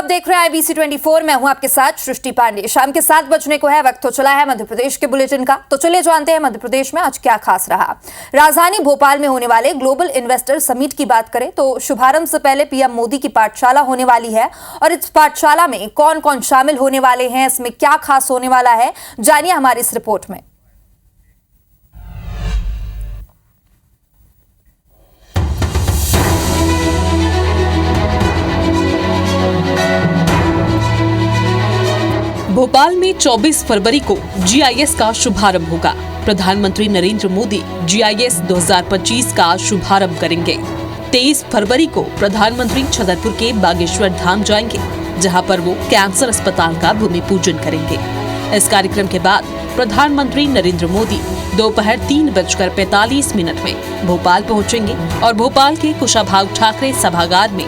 आप देख रहे हैं IBC 24। मैं हूं आपके साथ सृष्टि पांडे। शाम के 7 बजने को है, वक्त तो चला है मध्य प्रदेश के बुलेटिन का। तो चलिए जानते हैं मध्य प्रदेश में आज क्या खास रहा। राजधानी भोपाल में होने वाले ग्लोबल इन्वेस्टर समिट की बात करें तो शुभारंभ से पहले PM मोदी की पाठशाला होने वाली है और इस पाठशाला में कौन कौन शामिल होने वाले हैं, इसमें क्या खास होने वाला है, जानिए हमारी इस रिपोर्ट में। भोपाल में 24 फरवरी को GIS का शुभारंभ होगा। प्रधानमंत्री नरेंद्र मोदी GIS 2025 का शुभारंभ करेंगे। 23 फरवरी को प्रधानमंत्री छतरपुर के बागेश्वर धाम जाएंगे, जहां पर वो कैंसर अस्पताल का भूमि पूजन करेंगे। इस कार्यक्रम के बाद प्रधानमंत्री नरेंद्र मोदी दोपहर 3:45 में भोपाल पहुंचेंगे और भोपाल के कुशाभाऊ ठाकरे सभागार में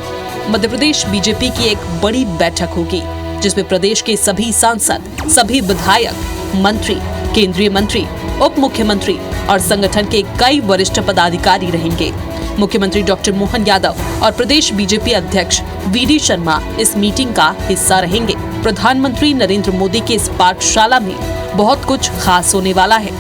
मध्य प्रदेश बीजेपी की एक बड़ी बैठक होगी, जिसमें प्रदेश के सभी सांसद, सभी विधायक, मंत्री, केंद्रीय मंत्री, उप मुख्यमंत्री और संगठन के कई वरिष्ठ पदाधिकारी रहेंगे। मुख्यमंत्री डॉक्टर मोहन यादव और प्रदेश बीजेपी अध्यक्ष VD शर्मा इस मीटिंग का हिस्सा रहेंगे। प्रधानमंत्री नरेंद्र मोदी के इस पाठशाला में बहुत कुछ खास होने वाला है।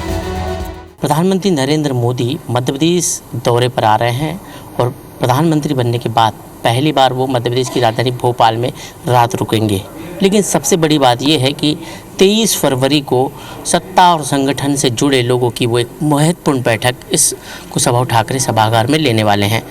प्रधानमंत्री नरेंद्र मोदी मध्य प्रदेश दौरे पर आ रहे हैं और प्रधानमंत्री बनने के बाद पहली बार वो मध्य प्रदेश की राजधानी भोपाल में रात रुकेंगे। लेकिन सबसे बड़ी बात यह है कि 23 फरवरी को सत्ता और संगठन से जुड़े लोगों की वो एक महत्वपूर्ण बैठक इस कुशाभाऊ ठाकरे सभागार में लेने वाले हैं।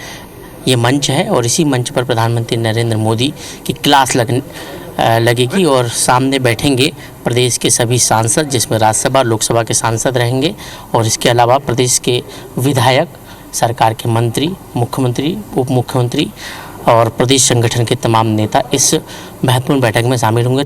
ये मंच है और इसी मंच पर प्रधानमंत्री नरेंद्र मोदी की क्लास लगेगी और सामने बैठेंगे प्रदेश के सभी सांसद, जिसमें राज्यसभा लोकसभा के सांसद रहेंगे और इसके अलावा प्रदेश के विधायक, सरकार के मंत्री, मुख्यमंत्री, उप मुख्यमंत्री और प्रदेश संगठन के तमाम नेता इस महत्वपूर्ण बैठक में शामिल होंगे।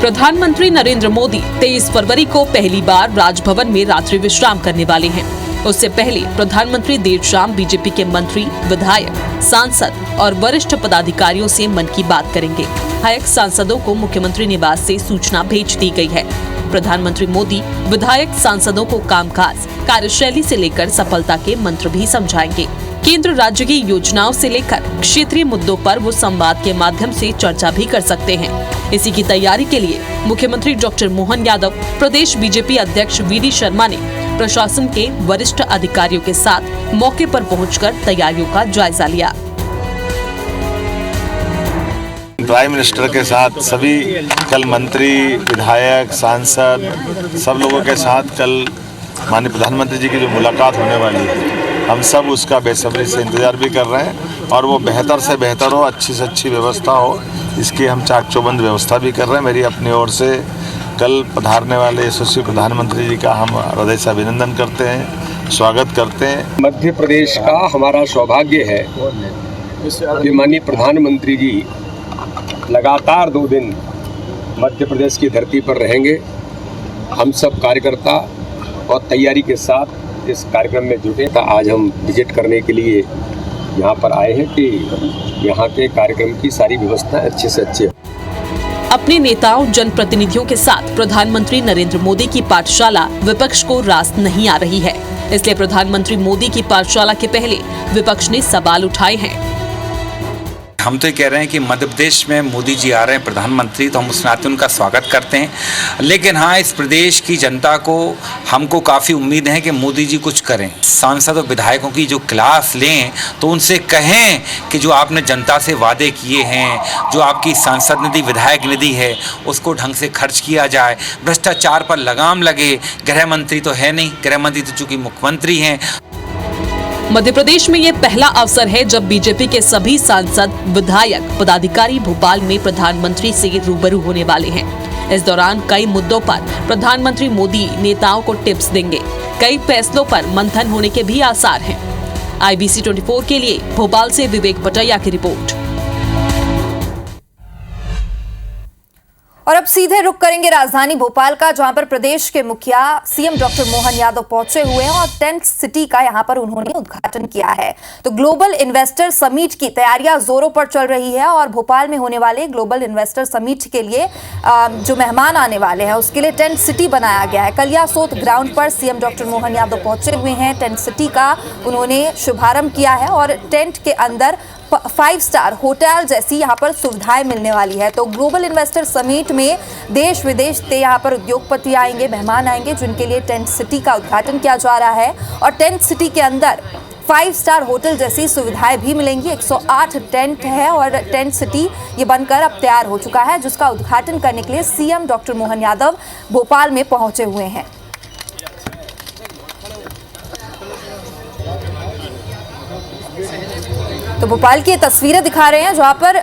प्रधानमंत्री नरेंद्र मोदी 23 फरवरी को पहली बार राजभवन में रात्रि विश्राम करने वाले हैं। उससे पहले प्रधानमंत्री देर शाम बीजेपी के मंत्री, विधायक, सांसद और वरिष्ठ पदाधिकारियों से मन की बात करेंगे। विधायक सांसदों को मुख्यमंत्री निवास से सूचना भेज दी गई है। प्रधानमंत्री मोदी विधायक सांसदों को कामकाज, कार्यशैली से लेकर सफलता के मंत्र भी समझाएंगे। केंद्र राज्य की योजनाओं से लेकर क्षेत्रीय मुद्दों पर वो संवाद के माध्यम से चर्चा भी कर सकते हैं। इसी की तैयारी के लिए मुख्यमंत्री डॉक्टर मोहन यादव, प्रदेश बीजेपी अध्यक्ष VD शर्मा ने प्रशासन के वरिष्ठ अधिकारियों के साथ मौके पर पहुंचकर तैयारियों का जायजा लिया। प्राइम मिनिस्टर के साथ सभी कल मंत्री, विधायक, सांसद सब लोगों के साथ कल माननीय प्रधानमंत्री जी की जो मुलाकात होने वाली है, हम सब उसका बेसब्री से इंतजार भी कर रहे हैं और वो बेहतर से बेहतर हो, अच्छी से अच्छी व्यवस्था हो, इसकी हम चाक चौबंद व्यवस्था भी कर रहे हैं। मेरी अपनी ओर से कल पधारने वाले यशस्वी प्रधानमंत्री जी का हम हृदय से अभिनंदन करते हैं, स्वागत करते हैं। मध्य प्रदेश का हमारा सौभाग्य है कि माननीय प्रधानमंत्री जी लगातार 2 दिन मध्य प्रदेश की धरती पर रहेंगे। हम सब कार्यकर्ता और तैयारी के साथ इस कार्यक्रम में जुटे। आज हम विजिट करने के लिए यहाँ पर आए हैं कि यहाँ के कार्यक्रम की सारी व्यवस्था अच्छे से अच्छे। अपने नेताओं, जनप्रतिनिधियों के साथ प्रधानमंत्री नरेंद्र मोदी की पाठशाला विपक्ष को रास नहीं आ रही है। इसलिए प्रधानमंत्री मोदी की पाठशाला के पहले विपक्ष ने सवाल उठाए हैं। हम तो ये कह रहे हैं कि मध्य प्रदेश में मोदी जी आ रहे हैं प्रधानमंत्री, तो हम उस नाते उनका स्वागत करते हैं। लेकिन हाँ, इस प्रदेश की जनता को, हमको काफ़ी उम्मीद है कि मोदी जी कुछ करें। सांसद और विधायकों की जो क्लास लें तो उनसे कहें कि जो आपने जनता से वादे किए हैं, जो आपकी सांसद निधि, विधायक निधि है, उसको ढंग से खर्च किया जाए, भ्रष्टाचार पर लगाम लगे। गृह मंत्री तो है नहीं, गृह मंत्री तो चूँकि मुख्यमंत्री हैं। मध्य प्रदेश में ये पहला अवसर है जब बीजेपी के सभी सांसद, विधायक, पदाधिकारी भोपाल में प्रधानमंत्री से रूबरू होने वाले हैं। इस दौरान कई मुद्दों पर प्रधानमंत्री मोदी नेताओं को टिप्स देंगे। कई फैसलों पर मंथन होने के भी आसार हैं। IBC 24 के लिए भोपाल से विवेक पटैया की रिपोर्ट। और अब सीधे रुख करेंगे राजधानी भोपाल का, जहां पर प्रदेश के मुखिया CM डॉक्टर मोहन यादव पहुंचे हुए हैं और टेंट सिटी का यहां पर उन्होंने उद्घाटन किया है। तो ग्लोबल इन्वेस्टर समिट की तैयारियां जोरों पर चल रही है और भोपाल में होने वाले ग्लोबल इन्वेस्टर समिट के लिए जो मेहमान आने वाले हैं उसके लिए टेंट सिटी बनाया गया है। कलियासोत ग्राउंड पर CM डॉक्टर मोहन यादव पहुंचे हुए हैं। टेंट सिटी का उन्होंने शुभारंभ किया है और टेंट के अंदर 5 स्टार होटल जैसी यहाँ पर सुविधाएं मिलने वाली है। तो ग्लोबल इन्वेस्टर समिट में देश विदेश से यहाँ पर उद्योगपति आएंगे, मेहमान आएंगे, जिनके लिए टेंट सिटी का उद्घाटन किया जा रहा है। और टेंट सिटी के अंदर 5 स्टार होटल जैसी सुविधाएं भी मिलेंगी। 108 टेंट है और टेंट सिटी ये बनकर अब तैयार हो चुका है, जिसका उद्घाटन करने के लिए सीएम डॉक्टर मोहन यादव भोपाल में पहुंचे हुए हैं। तो भोपाल की ये तस्वीरें दिखा रहे हैं जहां पर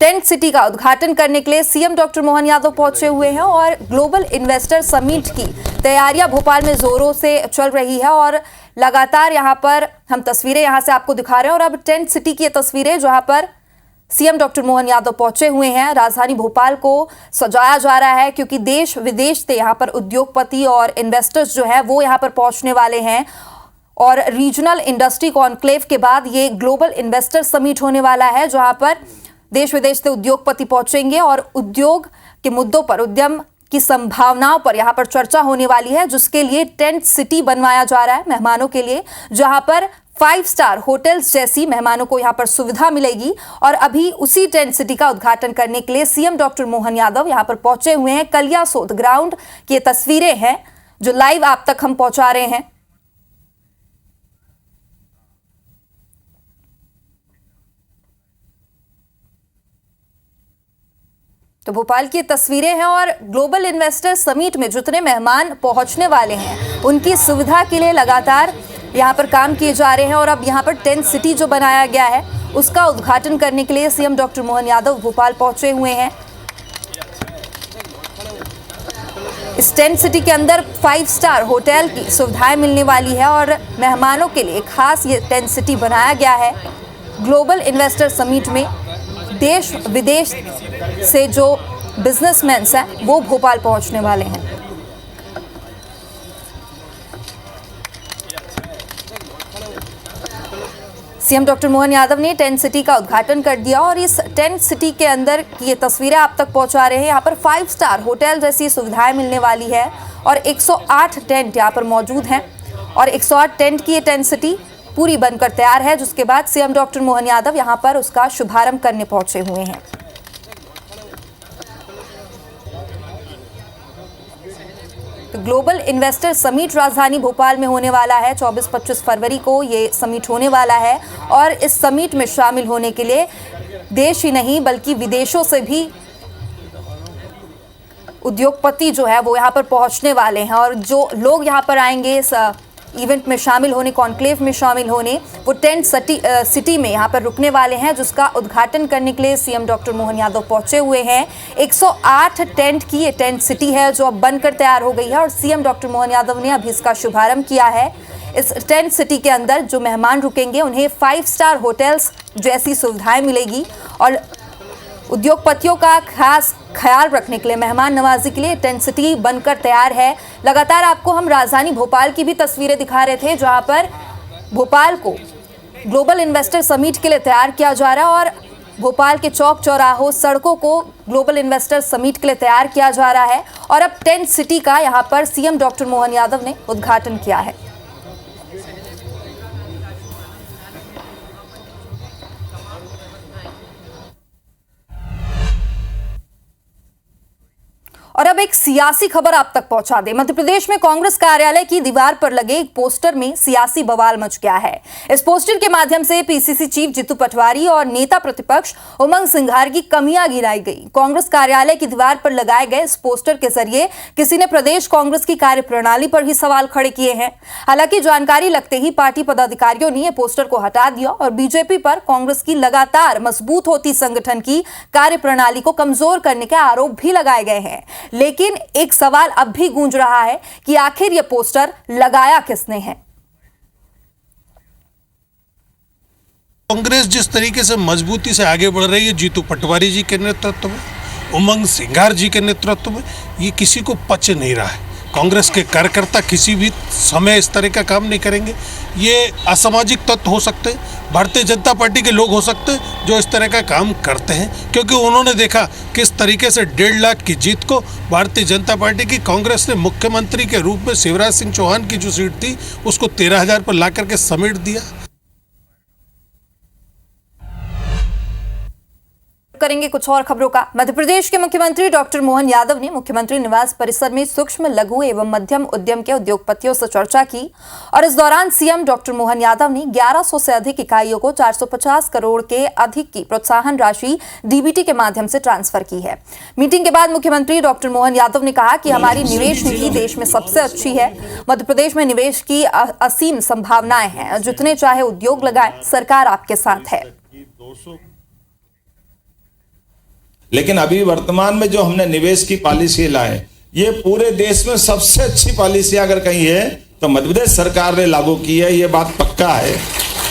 टेंट सिटी का उद्घाटन करने के लिए सीएम डॉक्टर मोहन यादव पहुंचे हुए हैं और ग्लोबल इन्वेस्टर समिट की तैयारियां भोपाल में जोरों से चल रही है और लगातार यहां पर हम तस्वीरें यहां से आपको दिखा रहे हैं। और अब टेंट सिटी की ये तस्वीरें जहां पर सीएम डॉक्टर मोहन यादव पहुंचे हुए हैं। राजधानी भोपाल को सजाया जा रहा है क्योंकि देश विदेश से यहां पर उद्योगपति और इन्वेस्टर्स जो है वो यहां पर पहुंचने वाले हैं। और रीजनल इंडस्ट्री कॉन्क्लेव के बाद ये ग्लोबल इन्वेस्टर समिट होने वाला है, जहां पर देश विदेश से उद्योगपति पहुंचेंगे और उद्योग के मुद्दों पर, उद्यम की संभावनाओं पर यहां पर चर्चा होने वाली है, जिसके लिए टेंट सिटी बनवाया जा रहा है मेहमानों के लिए, जहां पर 5 स्टार होटल्स जैसी मेहमानों को यहां पर सुविधा मिलेगी। और अभी उसी टेंट सिटी का उद्घाटन करने के लिए सीएम डॉक्टर मोहन यादव यहां पर पहुंचे हुए हैं। कलियासोत ग्राउंड की ये तस्वीरें हैं जो लाइव आप तक हम पहुंचा रहे हैं। तो भोपाल की तस्वीरें हैं और ग्लोबल इन्वेस्टर समिट में जितने मेहमान पहुंचने वाले हैं उनकी सुविधा के लिए लगातार यहां पर काम किए जा रहे हैं। और अब यहां पर टेंट सिटी जो बनाया गया है उसका उद्घाटन करने के लिए सीएम डॉक्टर मोहन यादव भोपाल पहुंचे हुए हैं। इस टेंट सिटी के अंदर 5 स्टार होटल की सुविधाएं मिलने वाली है और मेहमानों के लिए खास ये टेंट सिटी बनाया गया है। ग्लोबल इन्वेस्टर समिट में देश विदेश से जो बिजनेसमैन हैं वो भोपाल पहुंचने वाले हैं। सीएम डॉक्टर मोहन यादव ने टेंट सिटी का उद्घाटन कर दिया और इस टेंट सिटी के अंदर की ये तस्वीरें आप तक पहुंचा रहे हैं। यहाँ पर 5 स्टार होटल जैसी सुविधाएं मिलने वाली है और 108 टेंट यहाँ पर मौजूद हैं और 108 टेंट की ये टेंट सिटी पूरी बनकर तैयार है, जिसके बाद सीएम डॉक्टर मोहन यादव यहां पर उसका शुभारंभ करने पहुंचे हुए हैं। तो ग्लोबल इन्वेस्टर समिट राजधानी भोपाल में होने वाला है। 24-25 फरवरी को ये समिट होने वाला है और इस समिट में शामिल होने के लिए देश ही नहीं बल्कि विदेशों से भी उद्योगपति जो है वो यहाँ पर पहुँचने वाले हैं। और जो लोग यहाँ पर आएंगे इस इवेंट में शामिल होने, कॉन्क्लेव में शामिल होने, वो टेंट सिटी में यहाँ पर रुकने वाले हैं, जिसका उद्घाटन करने के लिए सीएम डॉक्टर मोहन यादव पहुंचे हुए हैं। 108 टेंट की ये टेंट सिटी है जो अब बनकर तैयार हो गई है और सीएम डॉक्टर मोहन यादव ने अभी इसका शुभारंभ किया है। इस टेंट सिटी के अंदर जो मेहमान रुकेंगे उन्हें 5 स्टार होटल्स जैसी सुविधाएं मिलेगी और उद्योगपतियों का खास ख्याल रखने के लिए, मेहमान नवाजी के लिए टेंट सिटी बनकर तैयार है। लगातार आपको हम राजधानी भोपाल की भी तस्वीरें दिखा रहे थे, जहां पर भोपाल को ग्लोबल इन्वेस्टर समिट के लिए तैयार किया जा रहा है और भोपाल के चौक चौराहों, सड़कों को ग्लोबल इन्वेस्टर समिट के लिए तैयार किया जा रहा है। और अब टेंट सिटी का यहां पर सीएम डॉक्टर मोहन यादव ने उद्घाटन किया है। और अब एक सियासी खबर आप तक पहुंचा दे। मध्य प्रदेश में कांग्रेस कार्यालय की दीवार पर लगे एक पोस्टर में सियासी बवाल मच गया है। इस पोस्टर के माध्यम से पीसीसी चीफ जीतू पटवारी और नेता प्रतिपक्ष उमंग सिंघार की कमियां गिनाई गई। कांग्रेस कार्यालय की दीवार पर लगाए गए इस पोस्टर के जरिए किसी ने प्रदेश कांग्रेस की कार्यप्रणाली पर ही सवाल खड़े किए हैं। हालांकि जानकारी लगते ही पार्टी पदाधिकारियों ने पोस्टर को हटा दिया और बीजेपी पर कांग्रेस की लगातार मजबूत होती संगठन की कार्यप्रणाली को कमजोर करने के आरोप भी लगाए गए हैं। लेकिन एक सवाल अब भी गूंज रहा है कि आखिर यह पोस्टर लगाया किसने है। कांग्रेस जिस तरीके से मजबूती से आगे बढ़ रही है जीतू पटवारी जी के नेतृत्व में, उमंग सिंघार जी के नेतृत्व में, ये किसी को पच नहीं रहा है। कांग्रेस के कार्यकर्ता किसी भी समय इस तरह का काम नहीं करेंगे। ये असामाजिक तत्व हो सकते हैं, भारतीय जनता पार्टी के लोग हो सकते हैं जो इस तरह का काम करते हैं, क्योंकि उन्होंने देखा किस तरीके से 1.5 लाख की जीत को भारतीय जनता पार्टी की कांग्रेस ने मुख्यमंत्री के रूप में शिवराज सिंह चौहान की जो सीट थी उसको 13,000 पर ला करके समेट दिया। करेंगे कुछ और खबरों का। मध्य प्रदेश के मुख्यमंत्री डॉक्टर मोहन यादव ने मुख्यमंत्री निवास परिसर में सूक्ष्म, लघु एवं मध्यम उद्यम के उद्योगपतियों से चर्चा की और इस दौरान सीएम डॉक्टर मोहन यादव ने 1100 से अधिक इकाइयों को 450 करोड़ के अधिक की प्रोत्साहन राशि डीबीटी के माध्यम से ट्रांसफर की है। मीटिंग के बाद मुख्यमंत्री डॉक्टर मोहन यादव ने कहा कि हमारी निवेश नीति देश में सबसे अच्छी है। मध्य प्रदेश में निवेश की असीम संभावनाएं हैं। जितने चाहे उद्योग लगाएं, सरकार आपके साथ है। लेकिन अभी वर्तमान में जो हमने निवेश की पॉलिसी लाए, ये पूरे देश में सबसे अच्छी पॉलिसी अगर कहीं है तो मध्य प्रदेश सरकार ने लागू की है, ये बात पक्का है।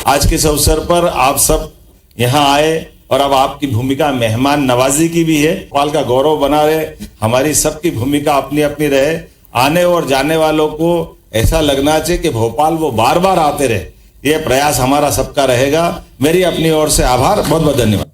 आज के इस अवसर पर आप सब यहाँ आए और अब आपकी भूमिका मेहमान नवाजी की भी है। भोपाल का गौरव बना रहे, हमारी सबकी भूमिका अपनी अपनी रहे। आने और जाने वालों को ऐसा लगना चाहिए कि भोपाल वो बार बार आते रहे, ये प्रयास हमारा सबका रहेगा। मेरी अपनी ओर से आभार, बहुत बहुत धन्यवाद।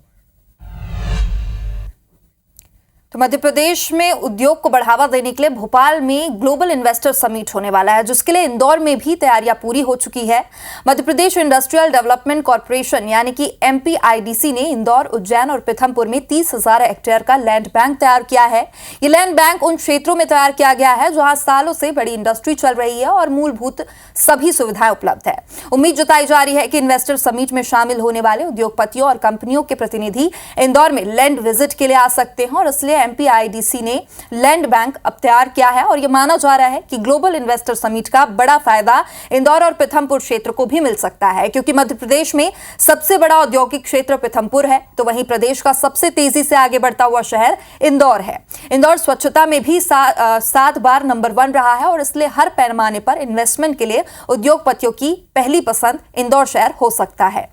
तो मध्य प्रदेश में उद्योग को बढ़ावा देने के लिए भोपाल में ग्लोबल इन्वेस्टर समिट होने वाला है, जिसके लिए इंदौर में भी तैयारियां पूरी हो चुकी है। Madhya Pradesh industrial development corporation यानी कि MPIDC ने इंदौर, उज्जैन और पीथमपुर में 30,000 हेक्टेयर का लैंड बैंक तैयार किया है। ये लैंड बैंक उन क्षेत्रों में तैयार किया गया है जहां सालों से बड़ी इंडस्ट्री चल रही है और मूलभूत सभी सुविधाएं उपलब्ध है। उम्मीद जताई जा रही है कि इन्वेस्टर समिट में शामिल होने वाले उद्योगपतियों और कंपनियों के प्रतिनिधि इंदौर में लैंड विजिट के लिए आ सकते हैं और इसलिए MPIDC ने लैंड बैंक अब तैयार किया है और यह माना जा रहा है कि ग्लोबल इन्वेस्टर समिट का बड़ा फायदा इंदौर और पीथमपुर क्षेत्र को भी मिल सकता है, क्योंकि मध्य प्रदेश में सबसे बड़ा औद्योगिक क्षेत्र पीथमपुर है, तो वहीं प्रदेश का सबसे तेजी से आगे बढ़ता हुआ शहर इंदौर है। इंदौर स्वच्छता में भी 7 बार नंबर 1 रहा है और इसलिए हर पैमाने पर इन्वेस्टमेंट के लिए उद्योगपतियों की पहली पसंद इंदौर शहर हो सकता है।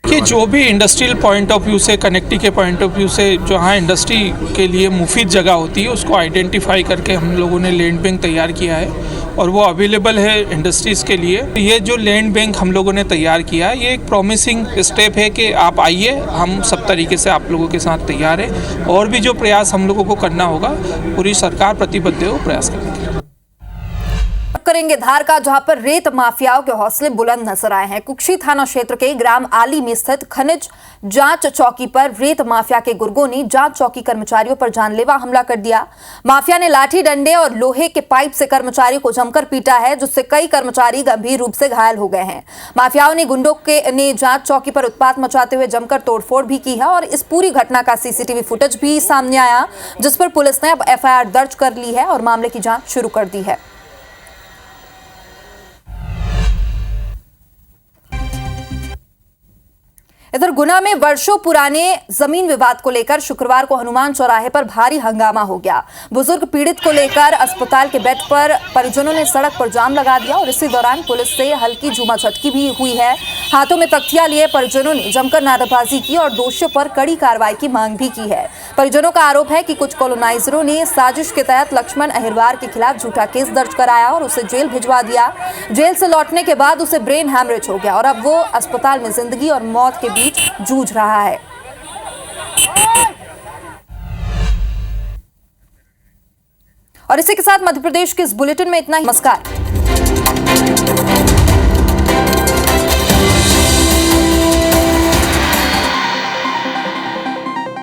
कि जो भी इंडस्ट्रियल पॉइंट ऑफ व्यू से, कनेक्टिविटी के पॉइंट ऑफ व्यू से जहाँ इंडस्ट्री के लिए मुफीद जगह होती है उसको आइडेंटिफाई करके हम लोगों ने लैंड बैंक तैयार किया है और वो अवेलेबल है इंडस्ट्रीज़ के लिए। ये जो लैंड बैंक हम लोगों ने तैयार किया है, ये एक प्रॉमिसिंग स्टेप है कि आप आइए, हम सब तरीके से आप लोगों के साथ तैयार है और भी जो प्रयास हम लोगों को करना होगा पूरी सरकार प्रतिबद्ध है वो प्रयास करेगी। करेंगे धार का, जहां पर रेत माफियाओं के हौसले बुलंद नजर आए हैं। कुक्षी थाना क्षेत्र के ग्राम आली में स्थित खनिज जांच चौकी पर रेत माफिया के गुर्गों ने जांच चौकी कर्मचारियों पर जानलेवा हमला कर दिया। माफिया ने लाठी डंडे और लोहे के पाइप से कर्मचारियों को जमकर पीटा है, जिससे कई कर्मचारी गंभीर रूप से घायल हो गए हैं। माफियाओं ने गुंडों ने जांच चौकी पर उत्पात मचाते हुए जमकर तोड़फोड़ भी की है और इस पूरी घटना का CCTV फुटेज भी सामने आया, जिस पर पुलिस ने अब FIR दर्ज कर ली है और मामले की जांच शुरू कर दी है। इधर गुना में वर्षों पुराने जमीन विवाद को लेकर शुक्रवार को हनुमान चौराहे पर भारी हंगामा हो गया। बुजुर्ग पीड़ित को लेकर अस्पताल के बेड पर परिजनों ने सड़क पर जाम लगा दिया और इसी दौरान पुलिस से हल्की झूमाझटकी भी हुई है। हाथों में तख्तियां लिए परिजनों ने जमकर नारेबाजी की और दोषियों पर कड़ी कार्रवाई की मांग भी की है। परिजनों का आरोप है कि कुछ कॉलोनाइजरों ने साजिश के तहत लक्ष्मण अहिरवार के खिलाफ झूठा केस दर्ज कराया और उसे जेल भिजवा दिया। जेल से लौटने के बाद उसे ब्रेन हैमरेज हो गया और अब वो अस्पताल में जिंदगी और मौत के बीच जूझ रहा है। और इसी के साथ मध्य प्रदेश के इस बुलेटिन में इतना ही। नमस्कार।